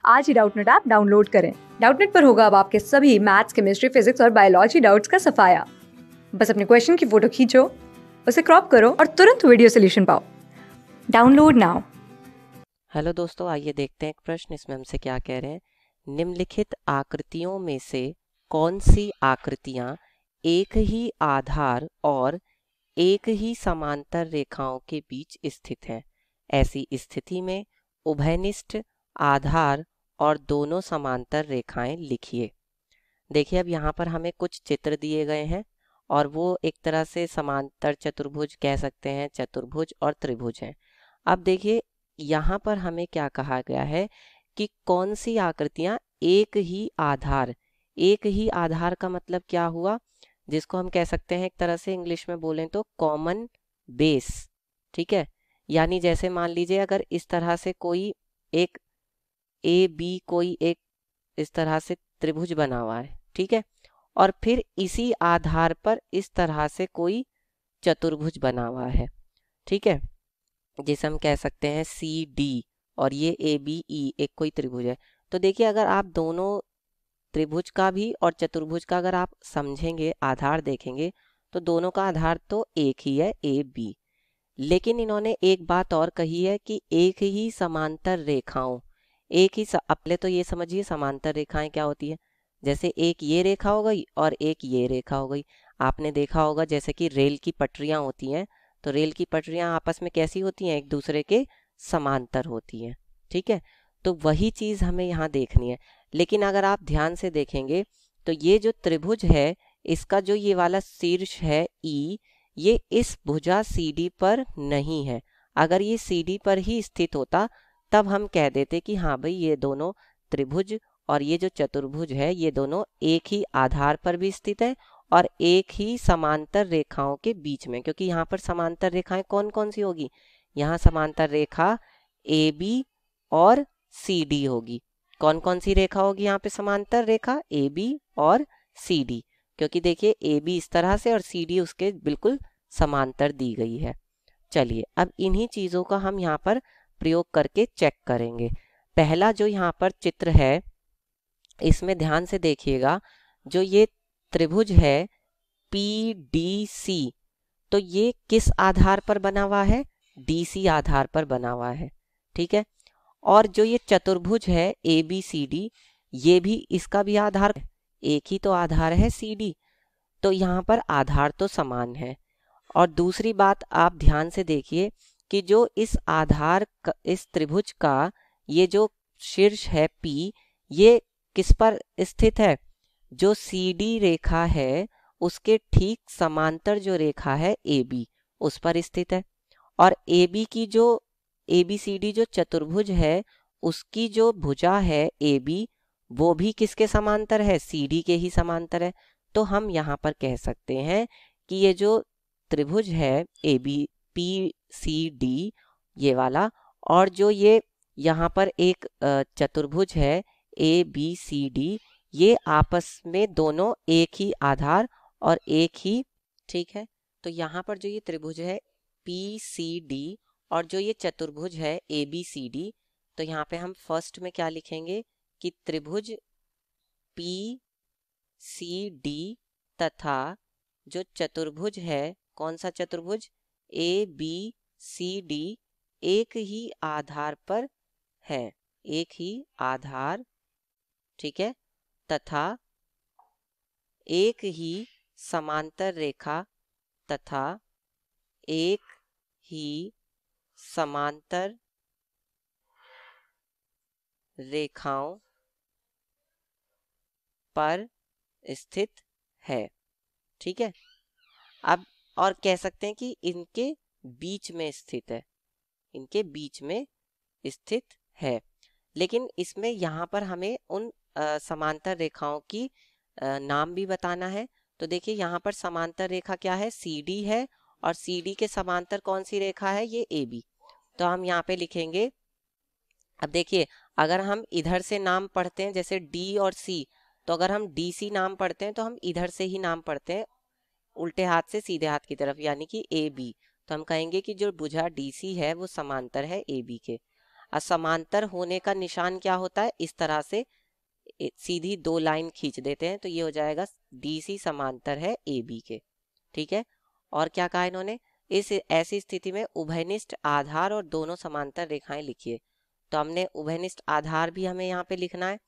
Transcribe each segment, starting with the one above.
आज ही Doubtnut app download करें। Doubtnut पर होगा अब आपके सभी मैथ्स, केमिस्ट्री, फिजिक्स और बायोलॉजी डाउट्स का सफाया। बस अपने क्वेश्चन की फोटो खींचो, उसे क्रॉप करो और तुरंत वीडियो सोल्यूशन पाओ। Download now. हेलो दोस्तों, आइए देखते हैं एक प्रश्न। इसमें हमसे क्या कह रहे हैं। निम्नलिखित आकृतियों में से कौन सी आकृतियां एक ही आधार और एक ही समांतर रेखाओं के बीच स्थित हैं। ऐसी स्थिति में उभयनिष्ठ आधार और दोनों समांतर रेखाएं लिखिए। देखिए, अब यहाँ पर हमें कुछ चित्र दिए गए हैं और वो एक तरह से समांतर चतुर्भुज कह सकते हैं, चतुर्भुज और त्रिभुज हैं। अब देखिए, यहाँ पर हमें क्या कहा गया है कि कौन सी आकृतियां एक ही आधार का मतलब क्या हुआ, जिसको हम कह सकते हैं एक तरह से इंग्लिश में बोलें तो कॉमन बेस। ठीक है, यानी जैसे मान लीजिए अगर इस तरह से कोई एक ए बी कोई एक इस तरह से त्रिभुज बना हुआ है, ठीक है, और फिर इसी आधार पर इस तरह से कोई चतुर्भुज बना हुआ है, ठीक है, जिसे हम कह सकते हैं सी डी, और ये ए बी ई एक कोई त्रिभुज है। तो देखिए, अगर आप दोनों त्रिभुज का भी और चतुर्भुज का अगर आप समझेंगे, आधार देखेंगे, तो दोनों का आधार तो एक ही है, ए बी। लेकिन इन्होंने एक बात और कही है कि एक ही समांतर रेखाओं, पहले तो ये समझिए समांतर रेखाएं क्या होती है। जैसे एक ये रेखा हो गई और एक ये रेखा हो गई। आपने देखा होगा जैसे कि रेल की पटरियां होती हैं, तो रेल की पटरियां आपस में कैसी होती हैं, एक दूसरे के समांतर होती हैं। ठीक है, तो वही चीज हमें यहाँ देखनी है। लेकिन अगर आप ध्यान से देखेंगे तो ये जो त्रिभुज है, इसका जो ये वाला शीर्ष है ई, ये इस भुजा CD पर नहीं है। अगर ये CD पर ही स्थित होता तब हम कह देते कि हाँ भाई, ये दोनों त्रिभुज और ये जो चतुर्भुज है, ये दोनों एक ही आधार पर भी स्थित है और एक ही समांतर रेखाओं के बीच में। क्योंकि यहाँ पर समांतर रेखाएं कौन कौन सी होगी, यहाँ समांतर रेखा AB और CD होगी। कौन कौन सी रेखा होगी यहाँ पे समांतर रेखा, AB और CD। क्योंकि देखिए, AB इस तरह से और CD उसके बिल्कुल समांतर दी गई है। चलिए, अब इन्हीं चीजों का हम यहाँ पर प्रयोग करके चेक करेंगे। पहला जो यहाँ पर चित्र है, इसमें ध्यान से देखिएगा, जो ये त्रिभुज है PDC, तो ये किस आधार पर बना हुआ है, DC आधार पर बना हुआ है। ठीक है, और जो ये चतुर्भुज है ABCD, ये भी इसका भी आधार, एक ही तो आधार है CD, तो यहाँ पर आधार तो समान है। और दूसरी बात आप ध्यान से देखिए कि जो इस त्रिभुज का ये जो शीर्ष है P, ये किस पर स्थित है, जो CD रेखा है उसके ठीक समांतर जो रेखा है AB, उस पर स्थित है। और ABCD जो चतुर्भुज है, उसकी जो भुजा है AB, वो भी किसके समांतर है, CD के ही समांतर है। तो हम यहाँ पर कह सकते हैं कि ये जो त्रिभुज है ABPCD ये वाला, और जो ये यहाँ पर एक चतुर्भुज है ABCD, ये आपस में दोनों एक ही आधार और एक ही, ठीक है। तो यहाँ पर जो ये त्रिभुज है PCD और जो ये चतुर्भुज है ABCD, तो यहाँ पे हम फर्स्ट में क्या लिखेंगे कि त्रिभुज PCD तथा जो चतुर्भुज है, कौन सा चतुर्भुज, ABCD, एक ही आधार पर है, एक ही आधार, ठीक है, तथा एक ही समांतर रेखा तथा एक ही समांतर रेखाओं पर स्थित है। ठीक है, अब और कह सकते हैं कि इनके बीच में स्थित है, इनके बीच में स्थित है। लेकिन इसमें यहाँ पर हमें उन समांतर रेखाओं की नाम भी बताना है। तो देखिए, यहाँ पर समांतर रेखा क्या है, CD है, और CD के समांतर कौन सी रेखा है, ये AB। तो हम यहाँ पे लिखेंगे, अब देखिए, अगर हम इधर से नाम पढ़ते हैं जैसे D और C, तो अगर हम DC नाम पढ़ते हैं तो हम इधर से ही नाम पढ़ते हैं, उल्टे हाथ से सीधे हाथ की तरफ, यानी कि AB। तो हम कहेंगे कि जो भुजा DC है वो समांतर है AB के। समांतर होने का निशान क्या होता है, इस तरह से सीधी 2 लाइन खींच देते हैं तो ये हो जाएगा DC समांतर है AB के। ठीक है, और क्या कहा इन्होंने, इस ऐसी स्थिति में उभयनिष्ठ आधार और दोनों समांतर रेखाएं लिखिए। तो हमने उभयनिष्ठ आधार भी हमें यहाँ पे लिखना है।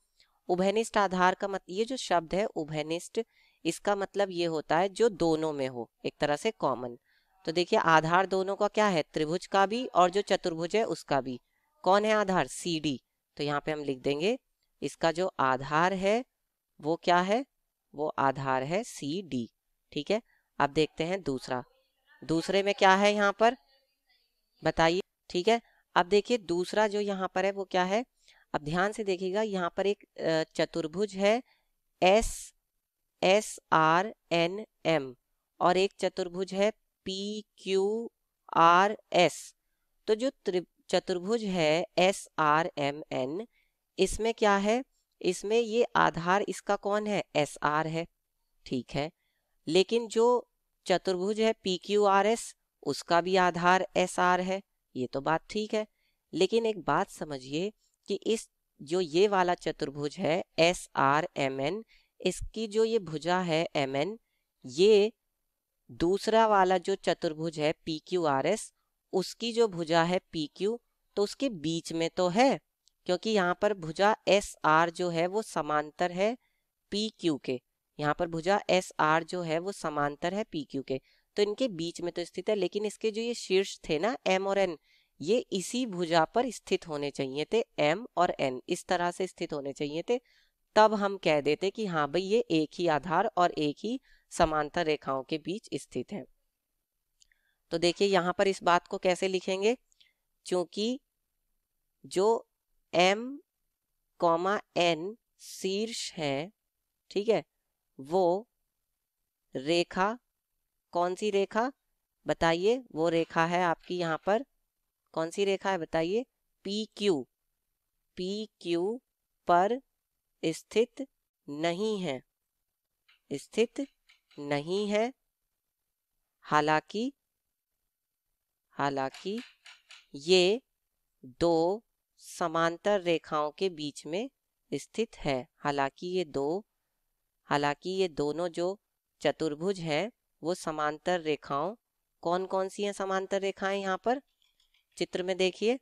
उभयनिष्ठ आधार का मतलब, ये जो शब्द है उभयनिष्ठ, इसका मतलब ये होता है जो दोनों में हो, एक तरह से कॉमन। तो देखिए आधार दोनों का क्या है, त्रिभुज का भी और जो चतुर्भुज है उसका भी। कौन है आधार, CD। तो यहाँ पे हम लिख देंगे इसका जो आधार है वो क्या है, वो आधार है CD। ठीक है, अब देखते हैं दूसरे में क्या है यहाँ पर, बताइए। ठीक है, अब देखिए दूसरा जो यहाँ पर है वो क्या है। अब ध्यान से देखिएगा, यहाँ पर एक चतुर्भुज है SSRNM और एक चतुर्भुज है PQRS। तो जो चतुर्भुज है SRMN, इसमें क्या है, इसमें ये आधार इसका कौन है, SR है। ठीक है, लेकिन जो चतुर्भुज है PQRS, उसका भी आधार SR है। ये तो बात ठीक है, लेकिन एक बात समझिए कि इस जो ये वाला चतुर्भुज है SRMN, इसकी जो ये भुजा है MN, ये दूसरा वाला जो चतुर्भुज है PQRS, उसकी जो भुजा है PQ, तो उसके बीच में तो है, क्योंकि यहाँ पर भुजा SR जो है वो समांतर है PQ के। यहाँ पर भुजा SR जो है वो समांतर है PQ के, तो इनके बीच में तो स्थित है। लेकिन इसके जो ये शीर्ष थे ना M और N, ये इसी भुजा पर स्थित होने चाहिए थे, M और N इस तरह से स्थित होने चाहिए थे, तब हम कह देते कि हाँ भाई ये एक ही आधार और एक ही समांतर रेखाओं के बीच स्थित है। तो देखिए यहाँ पर इस बात को कैसे लिखेंगे, क्योंकि जो M, N शीर्ष है, ठीक है, वो रेखा, कौन सी रेखा बताइए, वो रेखा है आपकी यहाँ पर, कौन सी रेखा है बताइए, PQ पर स्थित नहीं है, स्थित नहीं है। हालांकि ये दो समांतर रेखाओं के बीच में स्थित है। हालांकि ये दोनों जो चतुर्भुज हैं वो समांतर रेखाओं, कौन कौन सी हैं समांतर रेखाएं, यहाँ पर चित्र में देखिए,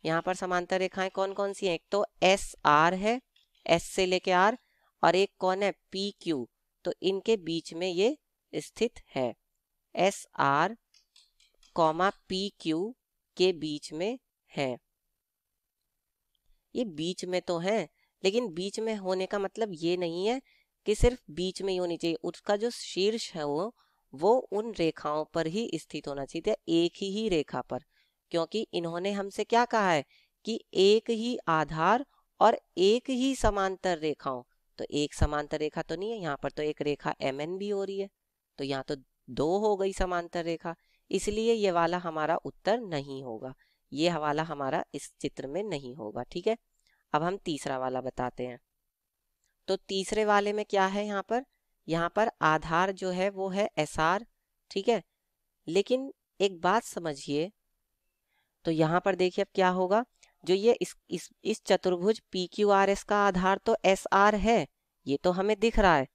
यहाँ पर समांतर रेखाएं कौन कौन सी हैं, एक तो SR है, S से लेके R, और एक कौन है PQ, तो इनके बीच में ये स्थित है। SR, PQ के बीच में है। ये बीच में तो है, लेकिन बीच में होने का मतलब ये नहीं है कि सिर्फ बीच में ही होनी चाहिए, उसका जो शीर्ष है वो उन रेखाओं पर ही स्थित होना चाहिए, एक ही रेखा पर। क्योंकि इन्होंने हमसे क्या कहा है कि एक ही आधार और एक ही समांतर रेखाओं, तो एक समांतर रेखा तो नहीं है, यहाँ पर तो एक रेखा MN भी हो रही है, तो यहाँ तो 2 हो गई समांतर रेखा, इसलिए ये वाला हमारा उत्तर नहीं होगा, ये हवाला हमारा इस चित्र में नहीं होगा। ठीक है, अब हम तीसरा वाला बताते हैं। तो तीसरे वाले में क्या है, यहाँ पर आधार जो है वो है SR। ठीक है, लेकिन एक बात समझिए, तो यहाँ पर देखिए अब क्या होगा, जो ये इस चतुर्भुज PQRS का आधार तो SR है, ये तो हमें दिख रहा है।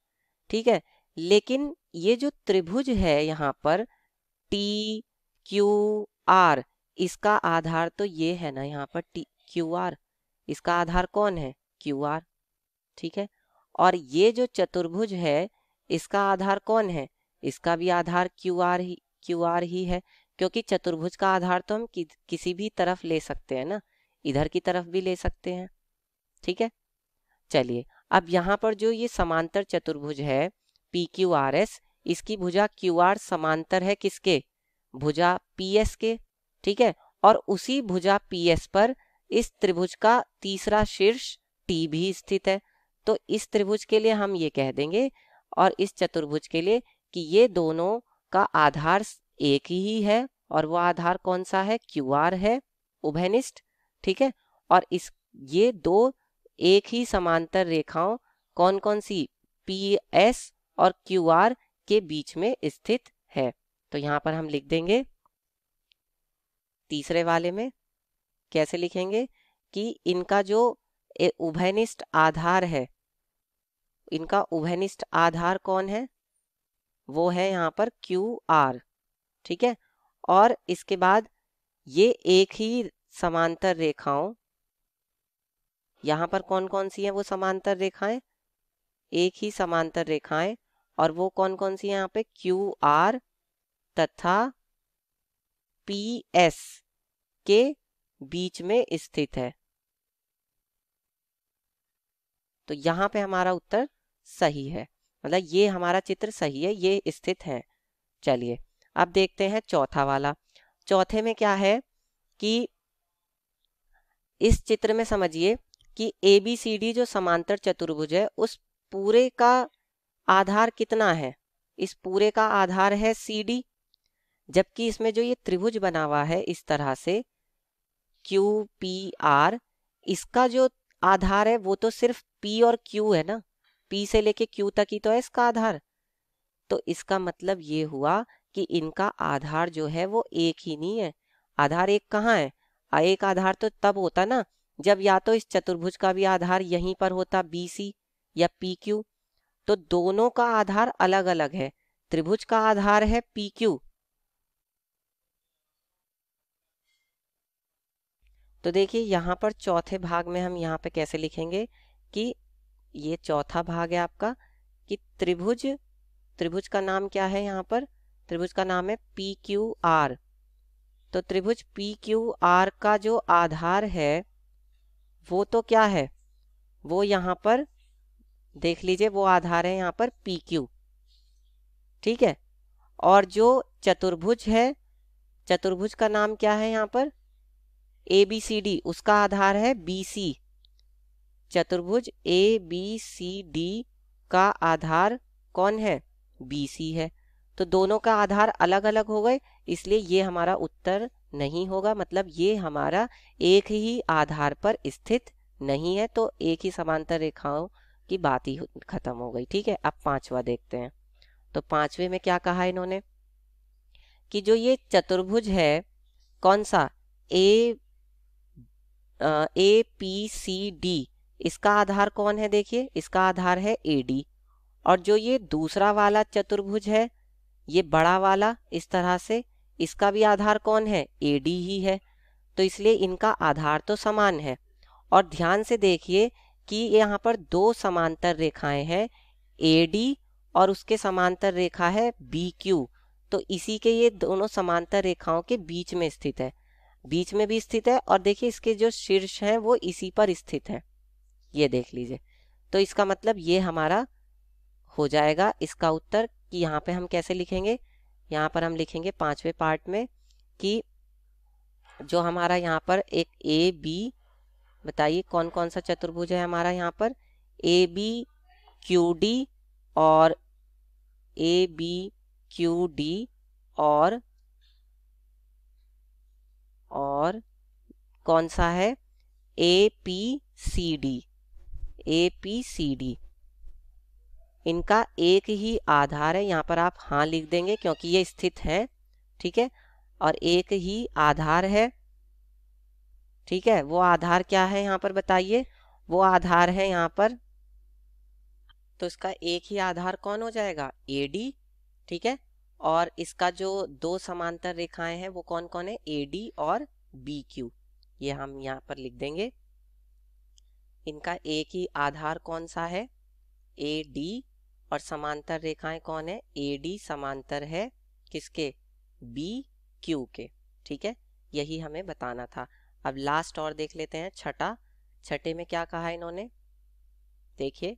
ठीक है, लेकिन ये जो त्रिभुज है यहाँ पर TQR, इसका आधार तो ये है ना, यहाँ पर QR, इसका आधार कौन है, QR। ठीक है, और ये जो चतुर्भुज है इसका आधार कौन है, इसका भी आधार QR ही है, क्योंकि चतुर्भुज का आधार तो हम किसी भी तरफ ले सकते हैं ना, इधर की तरफ भी ले सकते हैं। ठीक है, चलिए अब यहाँ पर जो ये समांतर चतुर्भुज है PQRS, इसकी भुजा QR समांतर है किसके, भुजा PS के। ठीक है, और उसी भुजा PS पर इस त्रिभुज का तीसरा शीर्ष T भी स्थित है। तो इस त्रिभुज के लिए हम ये कह देंगे और इस चतुर्भुज के लिए कि ये दोनों का आधार एक ही है, और वो आधार कौन सा है, QR है, उभयनिष्ठ। ठीक है, और ये दो एक ही समांतर रेखाओं कौन कौन सी, PS और QR के बीच में स्थित है। तो यहाँ पर हम लिख देंगे तीसरे वाले में कैसे लिखेंगे कि इनका जो उभयनिष्ठ आधार है, इनका उभयनिष्ठ आधार कौन है, वो है यहाँ पर QR, ठीक है। और इसके बाद ये एक ही समांतर रेखाओं, यहाँ पर कौन कौन सी हैं वो समांतर रेखाएं, एक ही समांतर रेखाएं, और वो कौन कौन सी हैं यहाँ पे, QR तथा PS के बीच में स्थित है। तो यहाँ पे हमारा उत्तर सही है, मतलब ये हमारा चित्र सही है, ये स्थित है। चलिए अब देखते हैं चौथा वाला। चौथे में क्या है कि इस चित्र में समझिए कि ABCD जो समांतर चतुर्भुज है उस पूरे का आधार कितना है, इस पूरे का आधार है CD, जबकि इसमें जो ये त्रिभुज बना हुआ है इस तरह से QPR, इसका जो आधार है वो तो सिर्फ P और Q है ना, P से लेके Q तक ही तो है इसका आधार। तो इसका मतलब ये हुआ कि इनका आधार जो है वो एक ही नहीं है। आधार एक कहाँ है, एक आधार तो तब होता ना जब या तो इस चतुर्भुज का भी आधार यहीं पर होता BC या PQ, तो दोनों का आधार अलग अलग है। त्रिभुज का आधार है PQ, तो देखिए यहाँ पर चौथे भाग में हम यहाँ पे कैसे लिखेंगे कि ये चौथा भाग है आपका कि त्रिभुज का नाम क्या है, यहाँ पर त्रिभुज का नाम है PQR। तो त्रिभुज PQR का जो आधार है वो तो क्या है, वो यहाँ पर देख लीजिए, वो आधार है यहाँ पर PQ, ठीक है। और जो चतुर्भुज है, चतुर्भुज का नाम क्या है यहाँ पर ABCD, उसका आधार है BC। चतुर्भुज ABCD का आधार कौन है, BC है। तो दोनों का आधार अलग अलग हो गए, इसलिए ये हमारा उत्तर नहीं होगा, मतलब ये हमारा एक ही आधार पर स्थित नहीं है। तो एक ही समांतर रेखाओं की बात ही खत्म हो गई, ठीक है। अब पांचवा देखते हैं। तो पांचवे में क्या कहा इन्होंने कि जो ये चतुर्भुज है कौन सा APCD, इसका आधार कौन है, देखिए इसका आधार है AD। और जो ये दूसरा वाला चतुर्भुज है, ये बड़ा वाला इस तरह से, इसका भी आधार कौन है, AD ही है। तो इसलिए इनका आधार तो समान है। और ध्यान से देखिए कि यहाँ पर दो समांतर रेखाएं हैं, AD और उसके समांतर रेखा है BQ। तो इसी के ये दोनों समांतर रेखाओं के बीच में स्थित है, बीच में भी स्थित है, और देखिए इसके जो शीर्ष हैं वो इसी पर स्थित है, ये देख लीजिए। तो इसका मतलब ये हमारा हो जाएगा इसका उत्तर कि यहाँ पे हम कैसे लिखेंगे, यहाँ पर हम लिखेंगे पांचवे पार्ट में कि जो हमारा यहाँ पर एक AB, बताइए कौन कौन सा चतुर्भुज है हमारा यहाँ पर, ABQD और ABQD और कौन सा है APCD। इनका एक ही आधार है, यहाँ पर आप हाँ लिख देंगे क्योंकि ये स्थित है, ठीक है। और एक ही आधार है, ठीक है। वो आधार क्या है यहाँ पर बताइए, वो आधार है यहाँ पर, तो इसका एक ही आधार कौन हो जाएगा, AD, ठीक है। और इसका जो दो समांतर रेखाएं हैं वो कौन कौन है, AD और BQ, ये हम यहाँ पर लिख देंगे। इनका एक ही आधार कौन सा है, AD, और समांतर रेखाएं कौन है, AD समांतर है किसके, BQ के, ठीक है। यही हमें बताना था। अब लास्ट और देख लेते हैं छठा। छठे में क्या कहा इन्होंने, देखिए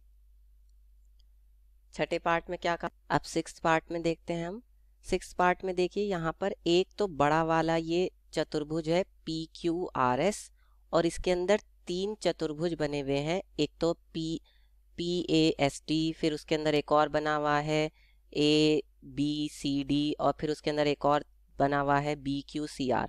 छठे पार्ट में क्या कहा। अब सिक्स्थ पार्ट में देखते हैं हम। सिक्स्थ पार्ट में देखिए यहाँ पर एक तो बड़ा वाला ये चतुर्भुज है PQRS, और इसके अंदर तीन चतुर्भुज बने हुए हैं, एक तो PASD, फिर उसके अंदर एक और बना हुआ है ABCD, और फिर उसके अंदर एक और बना हुआ है BQCR।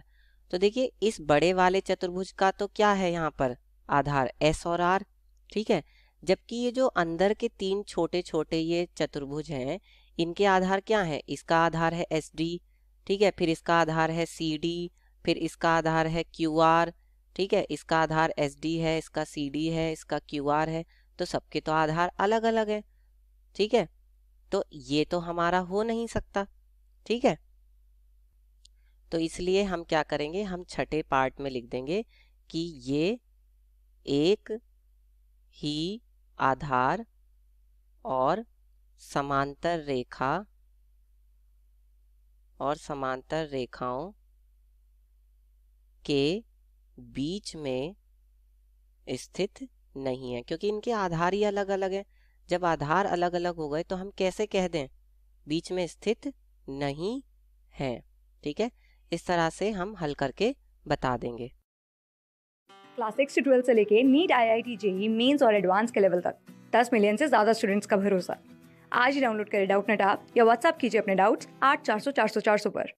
तो देखिए इस बड़े वाले चतुर्भुज का तो क्या है यहाँ पर आधार S और R, ठीक है। जबकि ये जो अंदर के तीन छोटे छोटे ये चतुर्भुज हैं, इनके आधार क्या है, इसका आधार है SD, ठीक है, फिर इसका आधार है CD, फिर इसका आधार है QR, ठीक है, इसका आधार SD है, इसका CD है, इसका QR है, तो सबके तो आधार अलग अलग है। ठीक है, तो ये तो हमारा हो नहीं सकता। ठीक है, तो इसलिए हम क्या करेंगे, हम छठे पार्ट में लिख देंगे कि ये एक ही आधार और समांतर रेखा और समांतर रेखाओं के बीच में स्थित नहीं है, क्योंकि इनके आधार ही अलग अलग है। जब आधार अलग अलग हो गए तो हम कैसे कह दें बीच में स्थित नहीं है। ठीक है, इस तरह से हम हल करके बता देंगे। क्लास 6 से 12 से लेके नीट, IIT, JEE मेंस और एडवांस के लेवल तक 10 मिलियन से ज्यादा स्टूडेंट्स का भरोसा। आज ही डाउनलोड करें डाउटनेट ऐप या व्हाट्सएप कीजिए अपने डाउट्स 8400 400 400 पर।